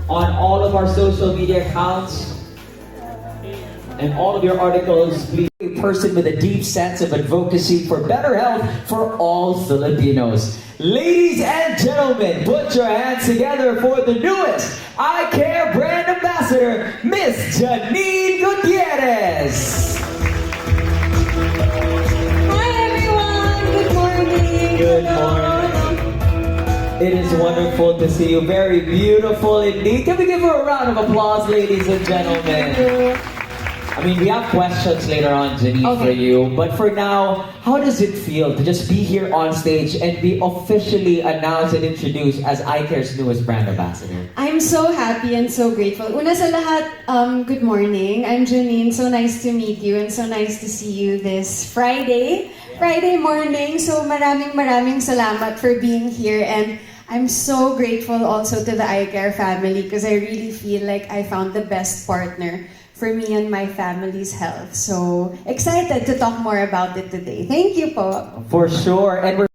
on all of our social media accounts and all of your articles. Please, a person with a deep sense of advocacy for better health for all Filipinos. Ladies and gentlemen, put your hands together for the newest I Care brand ambassador, Miss Janine Gutierrez. Hi everyone! Good morning! Good morning. It is wonderful to see you. Very beautiful indeed. Can we give her a round of applause, ladies and gentlemen? I mean, we have questions later on, Janine, for Okay. you. But for now, how does it feel to just be here on stage and be officially announced and introduced as iCare's newest brand ambassador? I'm so happy and so grateful. Una sa lahat, good morning. I'm Janine. So nice to meet you and so nice to see you this Friday morning. So maraming salamat for being here, and I'm so grateful also to the iCare family because I really feel like I found the best partner for me and my family's health. So excited to talk more about it today. Thank you po. For sure. And we're